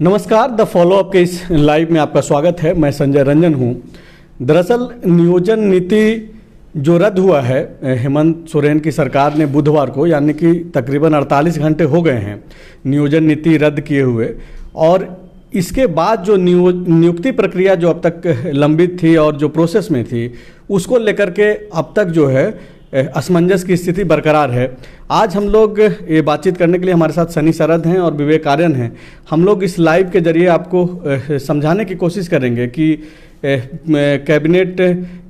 नमस्कार, the follow up के इस लाइव में आपका स्वागत है। मैं संजय रंजन हूं। दरअसल नियोजन नीति जो रद्द हुआ है हेमंत सोरेन की सरकार ने बुधवार को, यानी कि तकरीबन 48 घंटे हो गए हैं नियोजन नीति रद्द किए हुए, और इसके बाद जो नियुक्ति प्रक्रिया जो अब तक लंबित थी और जो प्रोसेस में थी, उसको लेकर के अब तक जो है असमंजस की स्थिति बरकरार है। आज हम लोग ये बातचीत करने के लिए हमारे साथ सनी सरद हैं और विवेक आर्यन हैं। हम लोग इस लाइव के जरिए आपको समझाने की कोशिश करेंगे कि कैबिनेट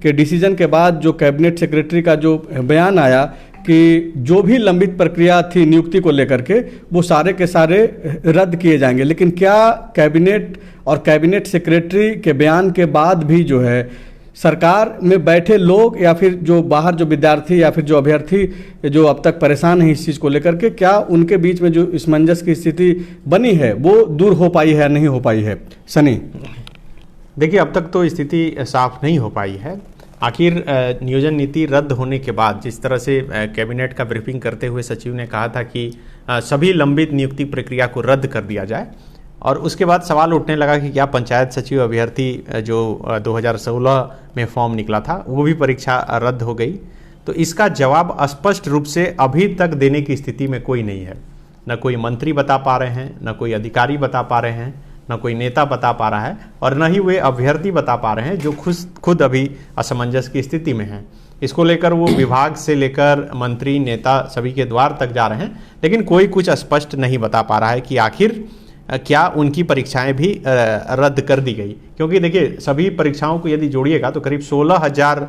के डिसीजन के बाद जो कैबिनेट सेक्रेटरी का जो बयान आया कि जो भी लंबित प्रक्रिया थी नियुक्ति को लेकर के, वो सारे के सारे रद्द किए जाएंगे। लेकिन क्या कैबिनेट और कैबिनेट सेक्रेटरी के बयान के बाद भी जो है सरकार में बैठे लोग या फिर जो बाहर जो विद्यार्थी या फिर जो अभ्यर्थी जो अब तक परेशान हैं इस चीज़ को लेकर के, क्या उनके बीच में जो असमंजस की स्थिति बनी है वो दूर हो पाई है, नहीं हो पाई है? सनी, देखिए, अब तक तो स्थिति साफ नहीं हो पाई है। आखिर नियोजन नीति रद्द होने के बाद जिस तरह से कैबिनेट का ब्रीफिंग करते हुए सचिव ने कहा था कि सभी लंबित नियुक्ति प्रक्रिया को रद्द कर दिया जाए, और उसके बाद सवाल उठने लगा कि क्या पंचायत सचिव अभ्यर्थी जो 2016 में फॉर्म निकला था वो भी परीक्षा रद्द हो गई। तो इसका जवाब स्पष्ट रूप से अभी तक देने की स्थिति में कोई नहीं है। न कोई मंत्री बता पा रहे हैं, न कोई अधिकारी बता पा रहे हैं, न कोई नेता बता पा रहा है, और न ही वे अभ्यर्थी बता पा रहे हैं जो खुद अभी असमंजस की स्थिति में हैं। इसको लेकर वो विभाग से लेकर मंत्री, नेता सभी के द्वार तक जा रहे हैं, लेकिन कोई कुछ स्पष्ट नहीं बता पा रहा है कि आखिर क्या उनकी परीक्षाएं भी रद्द कर दी गई। क्योंकि देखिए, सभी परीक्षाओं को यदि जोड़िएगा तो करीब 16,000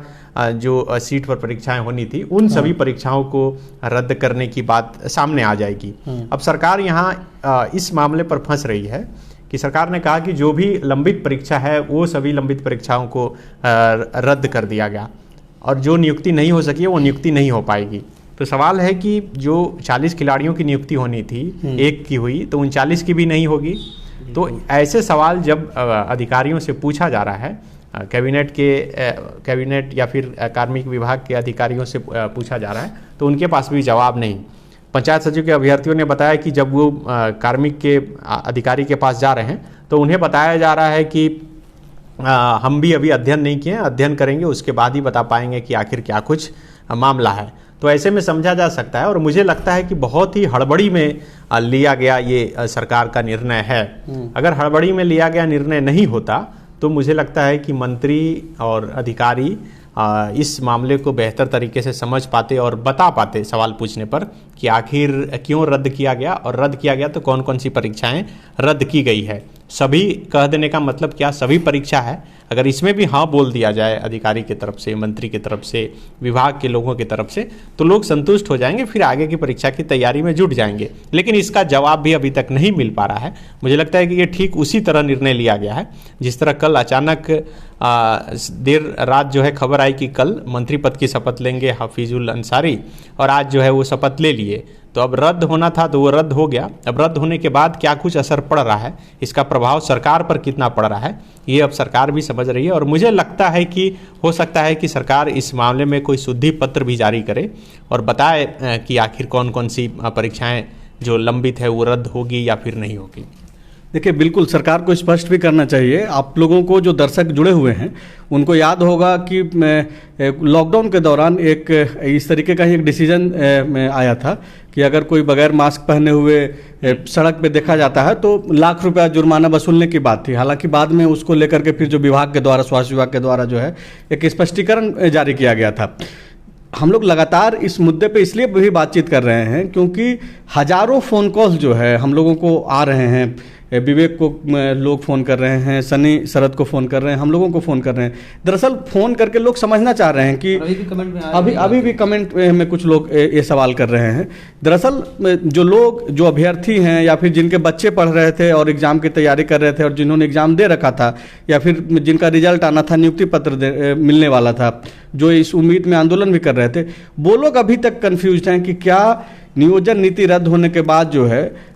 जो सीट पर परीक्षाएं होनी थी, उन सभी परीक्षाओं को रद्द करने की बात सामने आ जाएगी। अब सरकार यहाँ इस मामले पर फंस रही है कि सरकार ने कहा कि जो भी लंबित परीक्षा है वो सभी लंबित परीक्षाओं को रद्द कर दिया गया, और जो नियुक्ति नहीं हो सकी है वो नियुक्ति नहीं हो पाएगी। तो सवाल है कि जो 40 खिलाड़ियों की नियुक्ति होनी थी, एक की हुई तो 39 की भी नहीं होगी। तो ऐसे सवाल जब अधिकारियों से पूछा जा रहा है, कैबिनेट या फिर कार्मिक विभाग के अधिकारियों से पूछा जा रहा है, तो उनके पास भी जवाब नहीं। पंचायत सचिव के अभ्यर्थियों ने बताया कि जब वो कार्मिक के अधिकारी के पास जा रहे हैं तो उन्हें बताया जा रहा है कि हम भी अभी अध्ययन नहीं किए, अध्ययन करेंगे उसके बाद ही बता पाएंगे कि आखिर क्या कुछ मामला है। तो ऐसे में समझा जा सकता है, और मुझे लगता है कि बहुत ही हड़बड़ी में लिया गया ये सरकार का निर्णय है। अगर हड़बड़ी में लिया गया निर्णय नहीं होता तो मुझे लगता है कि मंत्री और अधिकारी इस मामले को बेहतर तरीके से समझ पाते और बता पाते सवाल पूछने पर कि आखिर क्यों रद्द किया गया, और रद्द किया गया तो कौन कौन सी परीक्षाएं रद्द की गई है। सभी कह देने का मतलब क्या, सभी परीक्षा है। अगर इसमें भी हाँ बोल दिया जाए अधिकारी की तरफ से, मंत्री की तरफ से, विभाग के लोगों की तरफ से, तो लोग संतुष्ट हो जाएंगे, फिर आगे की परीक्षा की तैयारी में जुट जाएंगे। लेकिन इसका जवाब भी अभी तक नहीं मिल पा रहा है। मुझे लगता है कि ये ठीक उसी तरह निर्णय लिया गया है जिस तरह कल अचानक देर रात जो है खबर आई कि कल मंत्री पद की शपथ लेंगे हफीजुल अंसारी, और आज जो है वो शपथ ले लिए। तो अब रद्द होना था तो वो रद्द हो गया। अब रद्द होने के बाद क्या कुछ असर पड़ रहा है, इसका प्रभाव सरकार पर कितना पड़ रहा है, ये अब सरकार भी समझ रही है। और मुझे लगता है कि हो सकता है कि सरकार इस मामले में कोई शुद्धि पत्र भी जारी करे और बताए कि आखिर कौन कौन सी परीक्षाएं जो लंबित है वो रद्द होगी या फिर नहीं होगी। देखिए, बिल्कुल सरकार को स्पष्ट भी करना चाहिए। आप लोगों को जो दर्शक जुड़े हुए हैं उनको याद होगा कि लॉकडाउन के दौरान एक इस तरीके का ही एक डिसीजन आया था कि अगर कोई बगैर मास्क पहने हुए सड़क पे देखा जाता है तो लाख रुपया जुर्माना वसूलने की बात थी। हालांकि बाद में उसको लेकर के फिर जो विभाग के द्वारा, स्वास्थ्य विभाग के द्वारा जो है एक स्पष्टीकरण जारी किया गया था। हम लोग लगातार इस मुद्दे पे इसलिए भी बातचीत कर रहे हैं क्योंकि हजारों फ़ोन कॉल्स जो है हम लोगों को आ रहे हैं। विवेक को लोग फ़ोन कर रहे हैं, सनी सरद को फ़ोन कर रहे हैं, हम लोगों को फ़ोन कर रहे हैं। दरअसल फ़ोन करके लोग समझना चाह रहे हैं कि अभी भी कमेंट में कुछ लोग ये सवाल कर रहे हैं। दरअसल जो लोग, जो अभ्यर्थी हैं या फिर जिनके बच्चे पढ़ रहे थे और एग्ज़ाम की तैयारी कर रहे थे और जिन्होंने एग्ज़ाम दे रखा था या फिर जिनका रिजल्ट आना था, नियुक्ति पत्र मिलने वाला था, जो इस उम्मीद में आंदोलन भी कर रहे थे, वो लोग अभी तक कन्फ्यूज हैं कि क्या नियोजन नीति रद्द होने के बाद जो है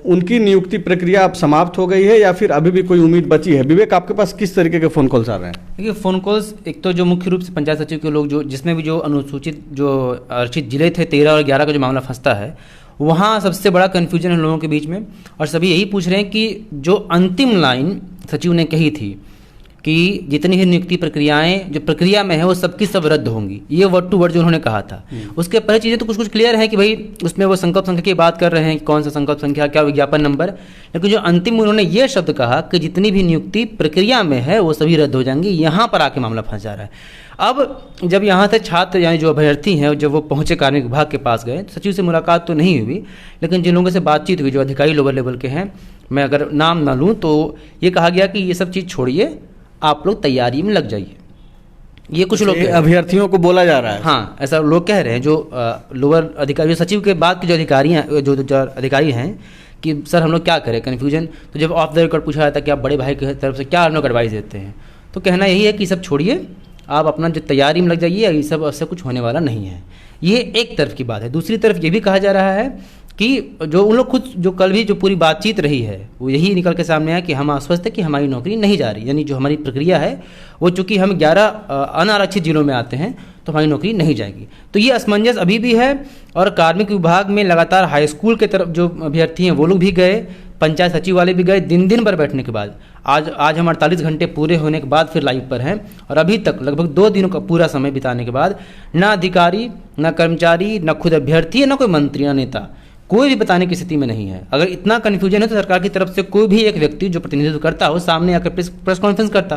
उनकी नियुक्ति प्रक्रिया अब समाप्त हो गई है या फिर अभी भी कोई उम्मीद बची है। विवेक, आपके पास किस तरीके के फ़ोन कॉल्स आ रहे हैं? देखिए, फ़ोन कॉल्स एक तो जो मुख्य रूप से पंचायत सचिव के लोग, जो जिसमें भी जो अनुसूचित जो आरक्षित जिले थे 13 और 11 का जो मामला फंसता है, वहाँ सबसे बड़ा कन्फ्यूजन है लोगों के बीच में। और सभी यही पूछ रहे हैं कि जो अंतिम लाइन सचिव ने कही थी कि जितनी भी नियुक्ति प्रक्रियाएं जो प्रक्रिया में है वो सबकी सब रद्द होंगी, ये वर्ड टू वर्ड जो उन्होंने कहा था, उसके पहले चीज़ें तो कुछ कुछ क्लियर है कि भाई उसमें वो संकल्प संख्या की बात कर रहे हैं कि कौन सा संकल्प संख्या, क्या विज्ञापन नंबर, लेकिन जो अंतिम उन्होंने ये शब्द कहा कि जितनी भी नियुक्ति प्रक्रिया में है वो सभी रद्द हो जाएंगी, यहाँ पर आके मामला फंस जा रहा है। अब जब यहाँ से छात्र यानी जो अभ्यर्थी हैं जब वो पहुँचे कार्मिक विभाग के पास गए, सचिव से मुलाकात तो नहीं हुई, लेकिन जिन लोगों से बातचीत हुई जो अधिकारी लोअर लेवल के हैं, मैं अगर नाम ना लूँ तो ये कहा गया कि ये सब चीज़ छोड़िए, आप लोग तैयारी में लग जाइए। ये कुछ लोग अभ्यर्थियों को बोला जा रहा है। हाँ, ऐसा लोग कह रहे हैं जो लोअर अधिकारी, जो सचिव के बाद के जो अधिकारी हैं, जो अधिकारी हैं कि सर हम लोग क्या करें, कन्फ्यूजन। तो जब ऑफ द रिकॉर्ड पूछा जाता है कि आप बड़े भाई की तरफ से क्या हम लोग एडवाइस देते हैं, तो कहना यही है कि सब छोड़िए, आप अपना जो तैयारी में लग जाइए, ये सब ऐसा कुछ होने वाला नहीं है। ये एक तरफ की बात है। दूसरी तरफ ये भी कहा जा रहा है कि जो उन लोग खुद जो कल भी जो पूरी बातचीत रही है वो यही निकल के सामने आया कि हम आश्वस्त है कि हमारी नौकरी नहीं जा रही, यानी जो हमारी प्रक्रिया है वो चूँकि हम 11 अनारक्षित जिलों में आते हैं तो हमारी नौकरी नहीं जाएगी। तो ये असमंजस अभी भी है। और कार्मिक विभाग में लगातार हाई स्कूल के तरफ जो अभ्यर्थी हैं वो लोग भी गए, पंचायत सचिव वाले भी गए, दिन भर बैठने के बाद आज हम 48 घंटे पूरे होने के बाद फिर लाइव पर हैं, और अभी तक लगभग 2 दिनों का पूरा समय बिताने के बाद ना अधिकारी, ना कर्मचारी, ना खुद अभ्यर्थी, ना कोई मंत्री, ना नेता, कोई भी बताने की स्थिति में नहीं है। अगर इतना कन्फ्यूजन है तो सरकार की तरफ से कोई भी एक व्यक्ति जो प्रतिनिधित्व करता हो सामने आकर प्रेस कॉन्फ्रेंस करता,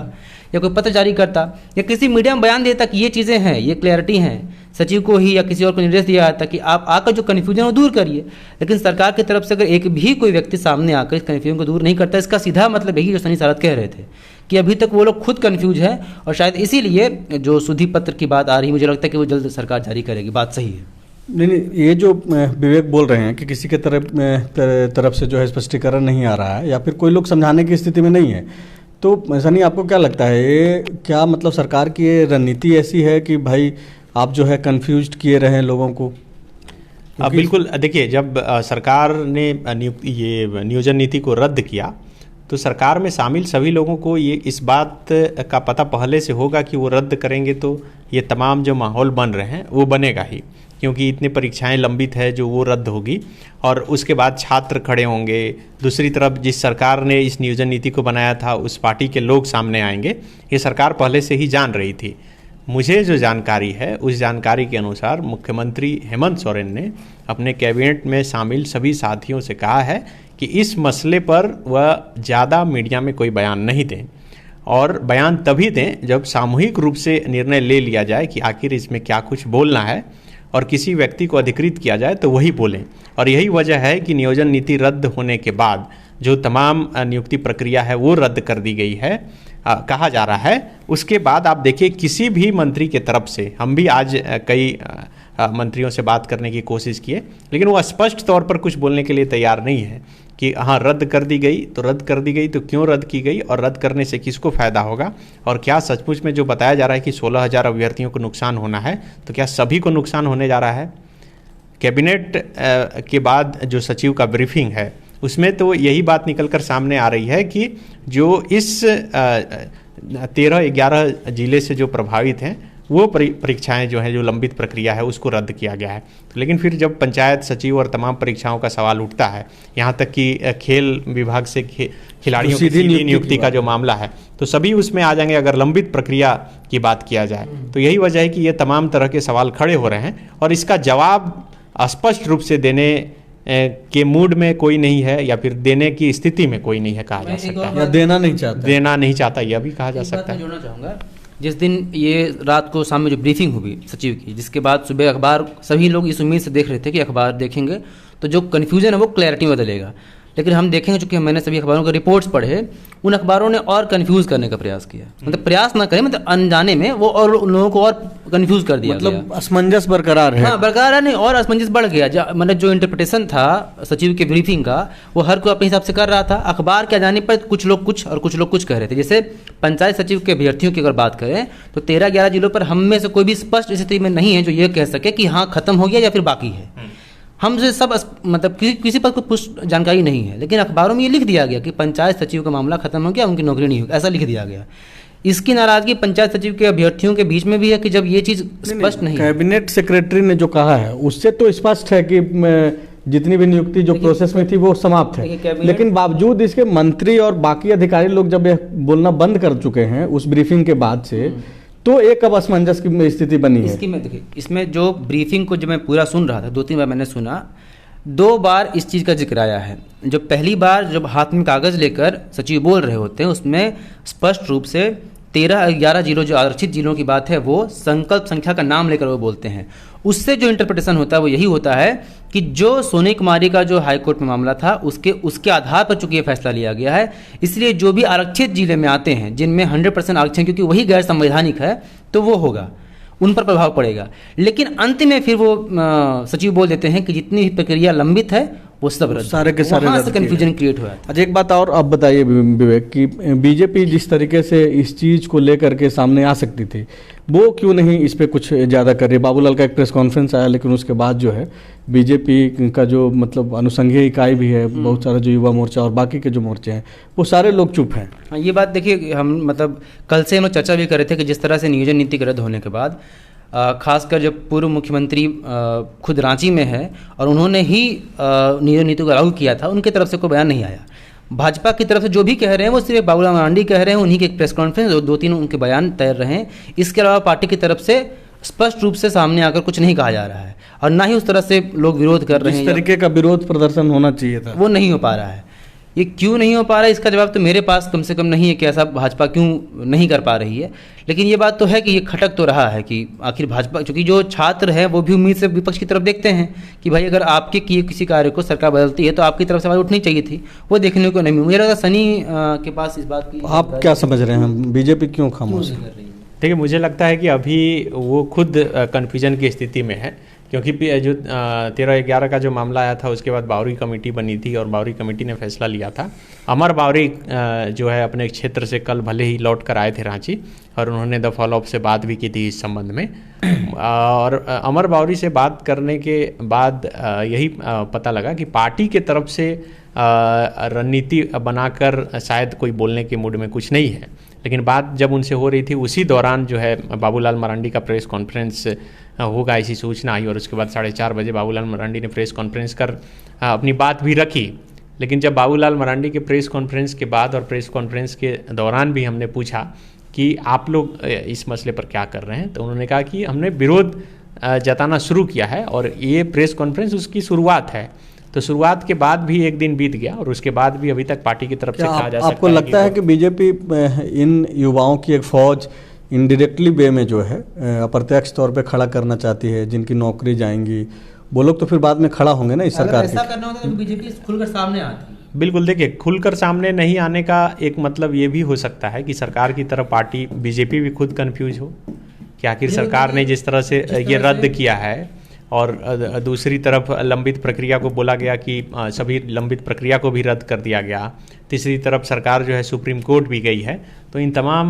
या कोई पत्र जारी करता, या किसी मीडिया में बयान देता कि ये चीज़ें हैं, ये क्लैरिटी हैं, सचिव को ही या किसी और को निर्देश दिया जाता कि आप आकर जो कन्फ्यूजन वो दूर करिए। लेकिन सरकार की तरफ से अगर एक भी कोई व्यक्ति सामने आकर इस कन्फ्यूजन को दूर नहीं करता, इसका सीधा मतलब यही जो सनी सारथ कह रहे थे कि अभी तक वो लोग खुद कन्फ्यूज है, और शायद इसीलिए जो सुधि पत्र की बात आ रही है, मुझे लगता है कि वो जल्द सरकार जारी करेगी। बात सही है। नहीं, ये जो विवेक बोल रहे हैं कि किसी के तरफ से जो है स्पष्टीकरण नहीं आ रहा है या फिर कोई लोग समझाने की स्थिति में नहीं है, तो सनी आपको क्या लगता है, ये क्या मतलब सरकार की ये रणनीति ऐसी है कि भाई आप जो है कंफ्यूज्ड किए रहे लोगों को? बिल्कुल, देखिए जब सरकार ने ये नियोजन नीति को रद्द किया तो सरकार में शामिल सभी लोगों को ये इस बात का पता पहले से होगा कि वो रद्द करेंगे तो ये तमाम जो माहौल बन रहे हैं वो बनेगा ही, क्योंकि इतनी परीक्षाएं लंबित है जो वो रद्द होगी और उसके बाद छात्र खड़े होंगे। दूसरी तरफ जिस सरकार ने इस नियोजन नीति को बनाया था उस पार्टी के लोग सामने आएंगे, ये सरकार पहले से ही जान रही थी। मुझे जो जानकारी है उस जानकारी के अनुसार मुख्यमंत्री हेमंत सोरेन ने अपने कैबिनेट में शामिल सभी साथियों से कहा है कि इस मसले पर वह ज़्यादा मीडिया में कोई बयान नहीं दें, और बयान तभी दें जब सामूहिक रूप से निर्णय ले लिया जाए कि आखिर इसमें क्या कुछ बोलना है और किसी व्यक्ति को अधिकृत किया जाए तो वही बोलें। और यही वजह है कि नियोजन नीति रद्द होने के बाद जो तमाम नियुक्ति प्रक्रिया है वो रद्द कर दी गई है, कहा जा रहा है। उसके बाद आप देखिए किसी भी मंत्री के तरफ से, हम भी आज कई मंत्रियों से बात करने की कोशिश किए, लेकिन वो स्पष्ट तौर पर कुछ बोलने के लिए तैयार नहीं है कि हाँ रद्द कर दी गई तो रद्द कर दी गई, तो क्यों रद्द की गई और रद्द करने से किसको फ़ायदा होगा, और क्या सचमुच में जो बताया जा रहा है कि 16,000 अभ्यर्थियों को नुकसान होना है तो क्या सभी को नुकसान होने जा रहा है। कैबिनेट के बाद जो सचिव का ब्रीफिंग है उसमें तो यही बात निकलकर सामने आ रही है कि जो इस 13-11 जिले से जो प्रभावित हैं वो परीक्षाएं जो हैं, जो लंबित प्रक्रिया है उसको रद्द किया गया है। लेकिन फिर जब पंचायत सचिव और तमाम परीक्षाओं का सवाल उठता है, यहाँ तक कि खेल विभाग से खिलाड़ियों की सीधी नियुक्ति का जो मामला है, तो सभी उसमें आ जाएंगे अगर लंबित प्रक्रिया की बात किया जाए। तो यही वजह है कि ये तमाम तरह के सवाल खड़े हो रहे हैं और इसका जवाब स्पष्ट रूप से देने के मूड में कोई नहीं है या फिर देने की स्थिति में कोई नहीं है, कहा जा सकता है, या देना नहीं चाहता यह भी कहा जा सकता है। जोड़ना चाहूँगा, जिस दिन ये रात को शाम में जो ब्रीफिंग हुई सचिव की, जिसके बाद सुबह अखबार सभी लोग इस उम्मीद से देख रहे थे कि अखबार देखेंगे तो जो कन्फ्यूजन है वो क्लैरिटी में बदलेगा, लेकिन हम देखेंगे चूँकि मैंने सभी अखबारों के रिपोर्ट्स पढ़े, उन अखबारों ने और कंफ्यूज करने का प्रयास किया, मतलब प्रयास ना करें, मतलब अनजाने में वो और लोगों को और कंफ्यूज कर दिया, मतलब असमंजस बरकरार है। हाँ, बरकरार है नहीं, और असमंजस बढ़ गया। मतलब जो इंटरप्रिटेशन था सचिव के ब्रीफिंग का वो हर कोई अपने हिसाब से कर रहा था। अखबार के जाने पर कुछ लोग कुछ और कुछ लोग कुछ कह रहे थे। जैसे पंचायत सचिव के अभ्यर्थियों की अगर बात करें तो 13-11 जिलों पर हम में से कोई भी स्पष्ट स्थिति में नहीं है जो ये कह सके कि हाँ खत्म हो गया या फिर बाकी है। हमसे सब मतलब किसी पर कोई पुष्ट जानकारी नहीं है, लेकिन अखबारों में ये लिख दिया गया कि पंचायत सचिव का मामला खत्म हो गया, उनकी नौकरी नहीं होगी, ऐसा लिख दिया गया। इसकी नाराजगी पंचायत सचिव के अभ्यर्थियों के बीच में भी है कि जब ये चीज़ स्पष्ट नहीं, कैबिनेट सेक्रेटरी ने जो कहा है उससे तो स्पष्ट है कि जितनी भी नियुक्ति जो प्रोसेस में थी वो समाप्त है। लेकिन बावजूद इसके मंत्री और बाकी अधिकारी लोग जब यह बोलना बंद कर चुके हैं उस ब्रीफिंग के बाद से, तो एक अब असमंजस की स्थिति बनी है। इसकी मैं देखिए, इसमें जो ब्रीफिंग को जब मैं पूरा सुन रहा था, 2-3 बार मैंने सुना, 2 बार इस चीज़ का जिक्र आया है। जो पहली बार जब हाथ में कागज़ लेकर सचिव बोल रहे होते हैं उसमें स्पष्ट रूप से 13-11 जिलों जो आरक्षित जिलों की बात है वो संकल्प संख्या का नाम लेकर वो बोलते हैं। उससे जो इंटरप्रिटेशन होता है वो यही होता है कि जो सोनी कुमारी का जो हाईकोर्ट में मामला था उसके आधार पर चूंकि ये फैसला लिया गया है, इसलिए जो भी आरक्षित जिले में आते हैं जिनमें 100% आरक्षण, क्योंकि वही गैर संवैधानिक है, तो वो होगा, उन पर प्रभाव पड़ेगा। लेकिन अंत में फिर वो सचिव बोल देते हैं कि जितनी भी प्रक्रिया लंबित है वो सब रद्द, सारे के सारे वहाँ से कन्फ्यूजन क्रिएट हुआ। अच्छा, एक बात और आप बताइए विवेक कि बीजेपी जिस तरीके से इस चीज़ को लेकर के सामने आ सकती थी, वो क्यों नहीं इस पे कुछ ज़्यादा कर रही? बाबूलाल का एक प्रेस कॉन्फ्रेंस आया, लेकिन उसके बाद जो है बीजेपी का जो मतलब अनुसंघीय इकाई भी है, बहुत सारा जो युवा मोर्चा और बाकी के जो मोर्चे हैं, वो सारे लोग चुप हैं। हाँ, ये बात देखिए, हम मतलब कल से हम लोग चर्चा भी कर रहे थे कि जिस तरह से नियोजन नीति रद्द होने के बाद खासकर जब पूर्व मुख्यमंत्री खुद रांची में है और उन्होंने ही नियोजन नीति को लागू किया था, उनकी तरफ से कोई बयान नहीं आया। भाजपा की तरफ से जो भी कह रहे हैं वो सिर्फ बाबूलाल मरांडी कह रहे हैं, उन्हीं के एक प्रेस कॉन्फ्रेंस 2-3 उनके बयान तैर रहे हैं। इसके अलावा पार्टी की तरफ से स्पष्ट रूप से सामने आकर कुछ नहीं कहा जा रहा है और ना ही उस तरह से लोग विरोध कर रहे हैं। इस तरीके का विरोध प्रदर्शन होना चाहिए था, वो नहीं हो पा रहा है। ये क्यों नहीं हो पा रहा है, इसका जवाब तो मेरे पास कम से कम नहीं है कि ऐसा भाजपा क्यों नहीं कर पा रही है। लेकिन ये बात तो है कि ये खटक तो रहा है कि आखिर भाजपा, क्योंकि जो छात्र हैं वो भी उम्मीद से विपक्ष की तरफ देखते हैं कि भाई अगर आपके किए किसी कार्य को सरकार बदलती है तो आपकी तरफ से आवाज़ उठनी चाहिए थी, वो देखने को नहीं मिली। मुझे लगता है सनी के पास इस बात की, आप क्या समझ रहे हैं, बीजेपी क्यों खामोश है? देखिए, मुझे लगता है कि अभी वो खुद कन्फ्यूजन की स्थिति में है, क्योंकि जो 13-11 का जो मामला आया था उसके बाद बावरी कमेटी बनी थी और बावरी कमेटी ने फैसला लिया था। अमर बावरी जो है अपने क्षेत्र से कल भले ही लौट कर आए थे रांची और उन्होंने द फॉलोअप से बात भी की थी इस संबंध में। और अमर बावरी से बात करने के बाद यही पता लगा कि पार्टी के तरफ से रणनीति बनाकर शायद कोई बोलने के मूड में कुछ नहीं है। लेकिन बात जब उनसे हो रही थी उसी दौरान जो है बाबूलाल मरांडी का प्रेस कॉन्फ्रेंस होगा ऐसी सूचना आई और उसके बाद 4:30 बजे बाबूलाल मरांडी ने प्रेस कॉन्फ्रेंस कर अपनी बात भी रखी। लेकिन जब बाबूलाल मरांडी के प्रेस कॉन्फ्रेंस के बाद और प्रेस कॉन्फ्रेंस के दौरान भी हमने पूछा कि आप लोग इस मसले पर क्या कर रहे हैं, तो उन्होंने कहा कि हमने विरोध जताना शुरू किया है और ये प्रेस कॉन्फ्रेंस उसकी शुरुआत है। तो शुरुआत के बाद भी एक दिन बीत गया और उसके बाद भी अभी तक पार्टी की तरफ से कहा जा सकता है। आपको लगता है कि बीजेपी इन युवाओं की एक फौज इनडायरेक्टली वे में जो है अप्रत्यक्ष तौर पे खड़ा करना चाहती है, जिनकी नौकरी जाएंगी वो लोग तो फिर बाद में खड़ा होंगे ना इस सरकार के? ऐसा करना होता तो बीजेपी खुलकर सामने आती। बिल्कुल, देखिए, खुलकर सामने नहीं आने का एक मतलब ये भी हो सकता है कि सरकार की तरफ पार्टी बीजेपी भी खुद कंफ्यूज हो कि आखिर सरकार ने जिस तरह से ये रद्द किया है और दूसरी तरफ लंबित प्रक्रिया को बोला गया कि सभी लंबित प्रक्रिया को भी रद्द कर दिया गया, तीसरी तरफ सरकार जो है सुप्रीम कोर्ट भी गई है। तो इन तमाम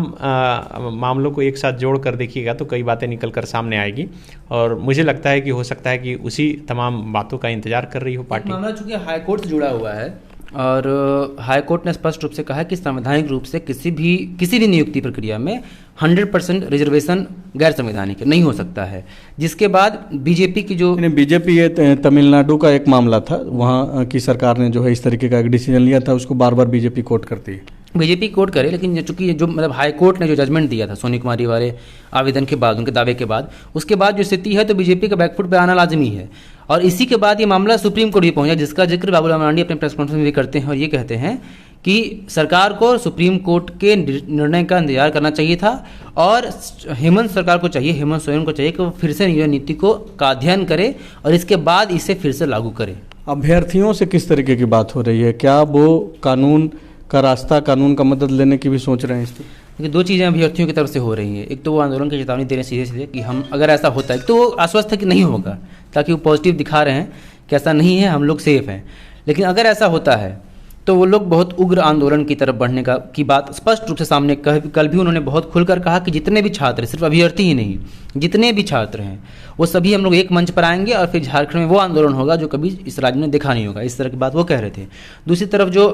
मामलों को एक साथ जोड़ कर देखिएगा तो कई बातें निकल कर सामने आएगी और मुझे लगता है कि हो सकता है कि उसी तमाम बातों का इंतजार कर रही हो पार्टी। मामला चूंकि हाईकोर्ट से जुड़ा हुआ है और हाईकोर्ट ने स्पष्ट रूप से कहा है कि संवैधानिक रूप से किसी भी नियुक्ति प्रक्रिया में 100% रिजर्वेशन गैर संवैधानिक नहीं हो सकता है। जिसके बाद बीजेपी की जो बीजेपी ये तमिलनाडु का एक मामला था, वहाँ की सरकार ने जो है इस तरीके का एक डिसीजन लिया था, उसको बार बार बीजेपी कोर्ट करती है। बीजेपी कोर्ट करे, लेकिन चूंकि जो मतलब हाई कोर्ट ने जो जजमेंट दिया था सोनी कुमारी वाले आवेदन के बाद, उनके दावे के बाद, उसके बाद जो स्थिति है तो बीजेपी का बैकफुट पे आना लाजमी है। और इसी के बाद ये मामला सुप्रीम कोर्ट भी पहुंचा, जिसका जिक्र बाबूलाल मरांडी अपने प्रेस कॉन्फ्रेंस में भी करते हैं और ये कहते हैं कि सरकार को सुप्रीम कोर्ट के निर्णय का इंतजार करना चाहिए था और हेमंत सरकार को चाहिए, हेमंत सोरेन को चाहिए कि वो फिर से नियोजन नीति का अध्ययन करे और इसके बाद इसे फिर से लागू करे। अभ्यर्थियों से किस तरीके की बात हो रही है? क्या वो कानून का रास्ता, कानून का मदद लेने की भी सोच रहे हैं? इस पर दो चीज़ें अभ्यर्थियों की तरफ से हो रही हैं। एक तो वो आंदोलन की चेतावनी दे रहे हैं सीधे सीधे कि हम अगर ऐसा होता है तो वो आश्वस्त है कि नहीं होगा, ताकि वो पॉजिटिव दिखा रहे हैं कि ऐसा नहीं है, हम लोग सेफ हैं। लेकिन अगर ऐसा होता है तो वो लोग बहुत उग्र आंदोलन की तरफ बढ़ने की बात स्पष्ट रूप से सामने कल भी उन्होंने बहुत खुलकर कहा कि जितने भी छात्र, सिर्फ अभ्यर्थी ही नहीं, जितने भी छात्र हैं वो सभी हम लोग एक मंच पर आएंगे और फिर झारखंड में वो आंदोलन होगा जो कभी इस राज्य में देखा नहीं होगा। इस तरह की बात वो कह रहे थे। दूसरी तरफ जो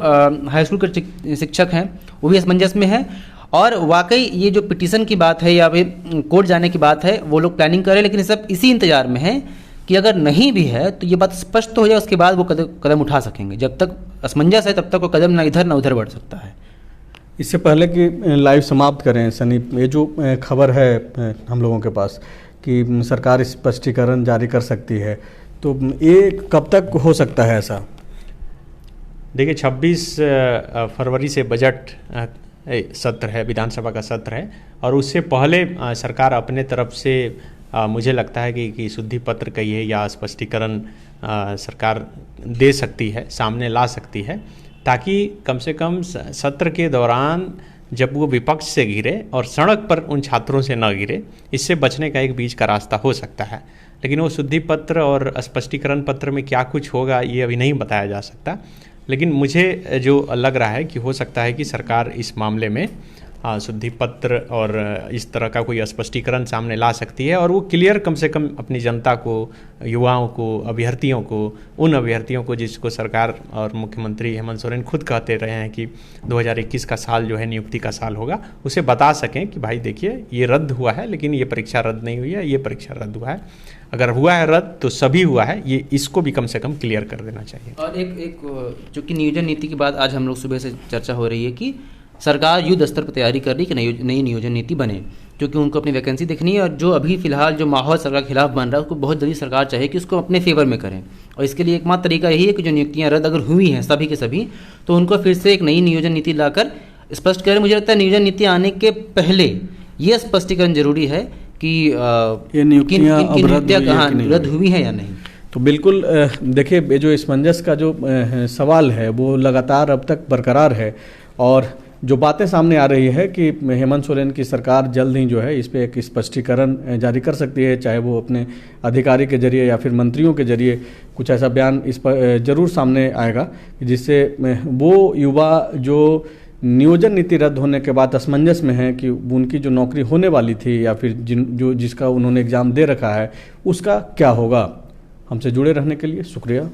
हाई स्कूल के शिक्षक हैं वो भी असमंजस में है और वाकई ये जो पिटीशन की बात है या फिर कोर्ट जाने की बात है वो लोग प्लानिंग कर रहे हैं, लेकिन सब इसी इंतजार में है कि अगर नहीं भी है तो ये बात स्पष्ट तो हो जाए, उसके बाद वो कदम उठा सकेंगे। जब तक असमंजस है तब तक वो कदम ना इधर ना उधर बढ़ सकता है। इससे पहले कि लाइव समाप्त करें सनी, ये जो खबर है हम लोगों के पास कि सरकार स्पष्टीकरण जारी कर सकती है, तो ये कब तक हो सकता है ऐसा? देखिए 26 फरवरी से बजट सत्र है, विधानसभा का सत्र है, और उससे पहले सरकार अपने तरफ से मुझे लगता है कि शुद्धि पत्र कहिए या स्पष्टीकरण सरकार दे सकती है, सामने ला सकती है, ताकि कम से कम सत्र के दौरान जब वो विपक्ष से घिरे और सड़क पर उन छात्रों से न गिरे, इससे बचने का एक बीच का रास्ता हो सकता है। लेकिन वो शुद्धि पत्र और स्पष्टीकरण पत्र में क्या कुछ होगा ये अभी नहीं बताया जा सकता। लेकिन मुझे जो लग रहा है कि हो सकता है कि सरकार इस मामले में शुद्धि पत्र और इस तरह का कोई स्पष्टीकरण सामने ला सकती है, और वो क्लियर कम से कम अपनी जनता को, युवाओं को, अभ्यर्थियों को, उन अभ्यर्थियों को जिसको सरकार और मुख्यमंत्री हेमंत सोरेन खुद कहते रहे हैं कि 2021 का साल जो है नियुक्ति का साल होगा, उसे बता सकें कि भाई देखिए ये रद्द हुआ है, लेकिन ये परीक्षा रद्द नहीं हुई है, ये परीक्षा रद्द हुआ है, अगर हुआ है रद्द तो सभी हुआ है, ये इसको भी कम से कम क्लियर कर देना चाहिए। और एक चूँकि नियोजन नीति के बाद आज हम लोग सुबह से चर्चा हो रही है कि सरकार युद्ध स्तर पर तैयारी कर रही है कि नई नियोजन नीति बने, क्योंकि उनको अपनी वैकेंसी देखनी है, और जो अभी फिलहाल जो माहौल सरकार के खिलाफ बन रहा है उसको बहुत जल्दी सरकार चाहिए कि उसको अपने फेवर में करें। और इसके लिए एकमात्र तरीका यही है कि जो नियुक्तियां रद्द अगर हुई हैं सभी के सभी, तो उनको फिर से एक नई नियोजन नीति लाकर स्पष्ट करें। मुझे लगता है नियोजन नीति आने के पहले ये स्पष्टीकरण जरूरी है कि ये नियुक्तियां रद्द हुई है या नहीं। तो बिल्कुल देखिए, ये जो असमंजस का जो सवाल है वो लगातार अब तक बरकरार है, और जो बातें सामने आ रही है कि हेमंत सोरेन की सरकार जल्द ही जो है इस पे एक स्पष्टीकरण जारी कर सकती है, चाहे वो अपने अधिकारी के जरिए या फिर मंत्रियों के जरिए कुछ ऐसा बयान इस पर जरूर सामने आएगा जिससे वो युवा जो नियोजन नीति रद्द होने के बाद असमंजस में है कि उनकी जो नौकरी होने वाली थी या फिर जिसका उन्होंने एग्ज़ाम दे रखा है उसका क्या होगा। हमसे जुड़े रहने के लिए शुक्रिया।